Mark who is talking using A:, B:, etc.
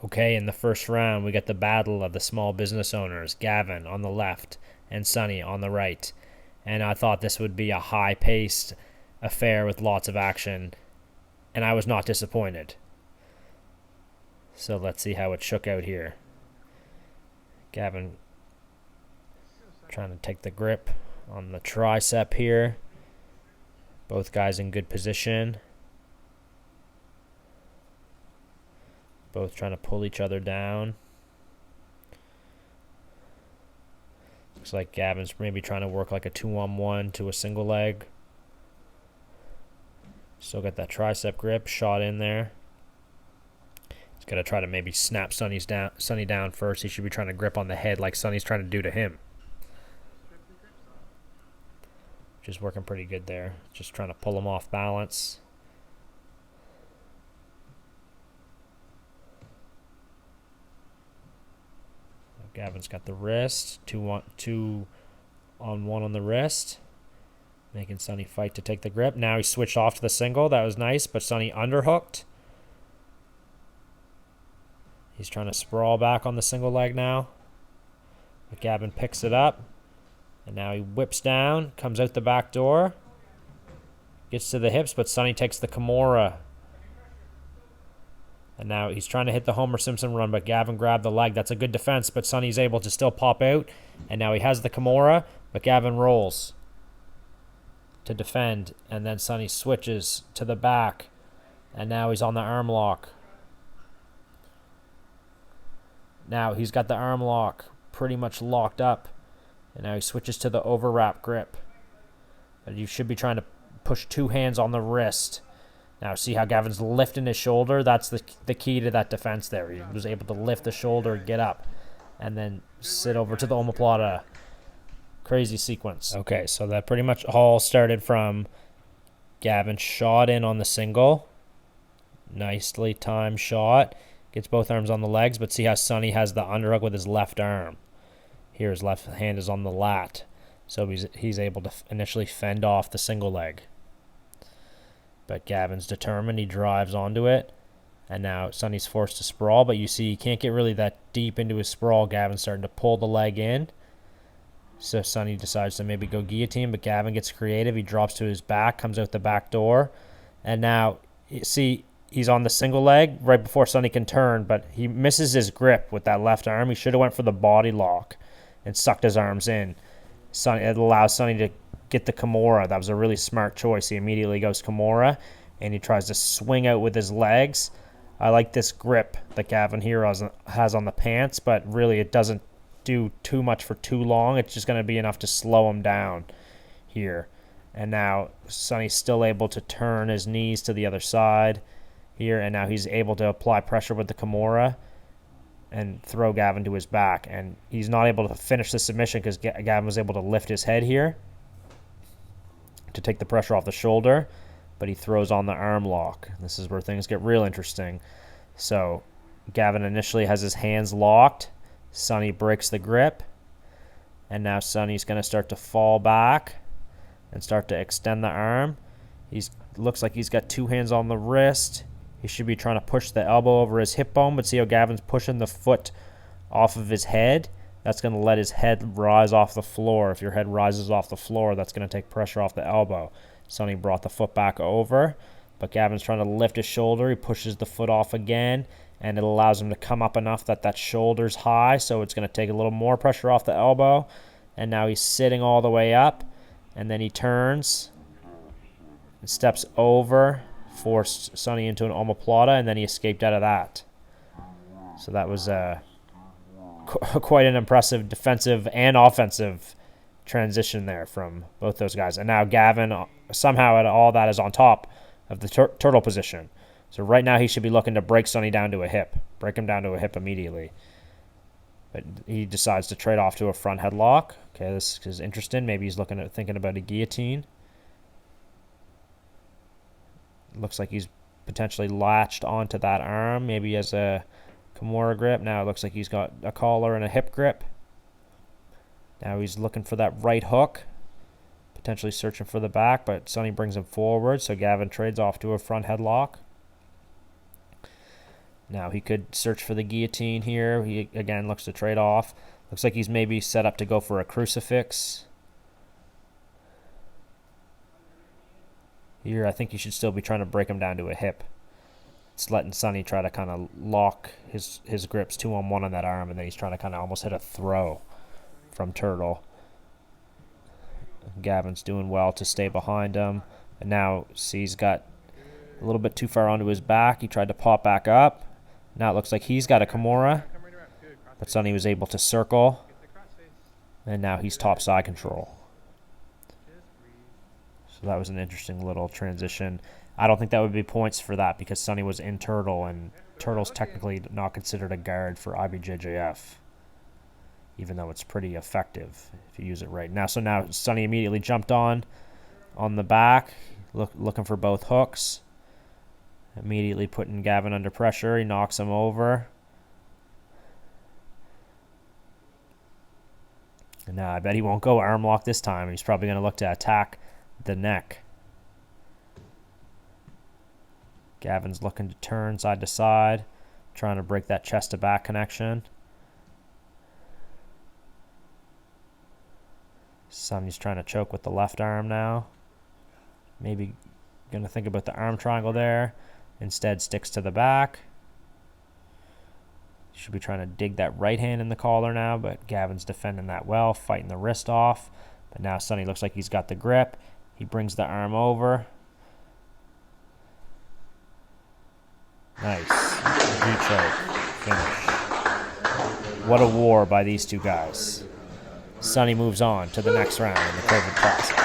A: Okay, in the first round, we get the battle of the small business owners, Gavin on the left and Sonny on the right. And I thought this would be a high-paced affair with lots of action, and I was not disappointed. So let's see how it shook out here. Gavin trying to take the grip on the tricep here. Both guys in good position. Both trying to pull each other down. Looks like Gavin's maybe trying to work like a 2-on-1 to a single leg. Still got that tricep grip, shot in there. He's got to try to maybe snap Sonny down first. He should be trying to grip on the head like Sonny's trying to do to him. Just working pretty good there. Just trying to pull him off balance. Gavin's got the wrist. 2-on-1 on the wrist. Making Sonny fight to take the grip. Now he switched off to the single. That was nice, but Sonny underhooked. He's trying to sprawl back on the single leg now. But Gavin picks it up. And now he whips down, comes out the back door. Gets to the hips, but Sonny takes the Kimura. And now he's trying to hit the Homer Simpson run, but Gavin grabbed the leg. That's a good defense, but Sonny's able to still pop out. And now he has the Kimura, but Gavin rolls to defend. And then Sonny switches to the back. And now he's on the arm lock. Now he's got the arm lock pretty much locked up. And now he switches to the overwrap grip. But you should be trying to push two hands on the wrist. Now see how Gavin's lifting his shoulder? That's the key to that defense there. He was able to lift the shoulder, get up, and then sit over to the omoplata. Crazy sequence. Okay, so that pretty much all started from Gavin shot in on the single. Nicely timed shot. Gets both arms on the legs, but see how Sonny has the underhook with his left arm. Here his left hand is on the lat. So he's able to initially fend off the single leg. But Gavin's determined. He drives onto it. And now Sonny's forced to sprawl. But you see he can't get really that deep into his sprawl. Gavin's starting to pull the leg in. So Sonny decides to maybe go guillotine. But Gavin gets creative. He drops to his back. Comes out the back door. And now, see, he's on the single leg right before Sonny can turn. But he misses his grip with that left arm. He should have went for the body lock and sucked his arms in. It allows Sonny to get the Kimura. That was a really smart choice. He immediately goes Kimura, and he tries to swing out with his legs. I like this grip that Gavin here has on the pants, but really it doesn't do too much for too long. It's just going to be enough to slow him down here. And now Sonny's still able to turn his knees to the other side here, and now he's able to apply pressure with the Kimura and throw Gavin to his back. And he's not able to finish the submission because Gavin was able to lift his head here to take the pressure off the shoulder, but he throws on the arm lock. This is where things get real interesting. So Gavin initially has his hands locked. Sonny breaks the grip, and now Sonny's going to start to fall back and start to extend the arm. Looks like he's got two hands on the wrist. He should be trying to push the elbow over his hip bone, but see how Gavin's pushing the foot off of his head? That's going to let his head rise off the floor. If your head rises off the floor, that's going to take pressure off the elbow. Sonny brought the foot back over, but Gavin's trying to lift his shoulder. He pushes the foot off again, and it allows him to come up enough that shoulder's high, so it's going to take a little more pressure off the elbow. And now he's sitting all the way up, and then he turns and steps over, forced Sonny into an omoplata, and then he escaped out of that. So that was quite an impressive defensive and offensive transition there from both those guys. And now Gavin, somehow at all that, is on top of the turtle position. So right now he should be looking to break Sonny down to a hip. Break him down to a hip immediately. But he decides to trade off to a front headlock. Okay, this is interesting. Maybe he's thinking about a guillotine. Looks like he's potentially latched onto that arm. Maybe he has a Kimura grip. Now it looks like he's got a collar and a hip grip. Now he's looking for that right hook. Potentially searching for the back, but Sonny brings him forward. So Gavin trades off to a front headlock. Now he could search for the guillotine here. He, again, looks to trade off. Looks like he's maybe set up to go for a crucifix. Here, I think you should still be trying to break him down to a hip. It's letting Sonny try to kind of lock his grips 2-on-1 on that arm, and then he's trying to kind of almost hit a throw from Turtle. Gavin's doing well to stay behind him. And now, see, he's got a little bit too far onto his back. He tried to pop back up. Now it looks like he's got a Kimura. But Sonny was able to circle. And now he's top side control. So that was an interesting little transition. I don't think that would be points for that because Sonny was in Turtle, and Turtle's technically not considered a guard for IBJJF, even though it's pretty effective if you use it right. Now Sonny immediately jumped on the back, looking for both hooks. Immediately putting Gavin under pressure. He knocks him over. And now I bet he won't go arm lock this time. He's probably going to look to attack the neck. Gavin's looking to turn side to side, trying to break that chest to back connection. Sonny's trying to choke with the left arm now. Maybe going to think about the arm triangle there. Instead, sticks to the back. Should be trying to dig that right hand in the collar now, but Gavin's defending that well, fighting the wrist off. But now Sonny looks like he's got the grip. He brings the arm over. Nice. G-choke. Finish. What a war by these two guys. Sonny moves on to the next round in the COVID Classic.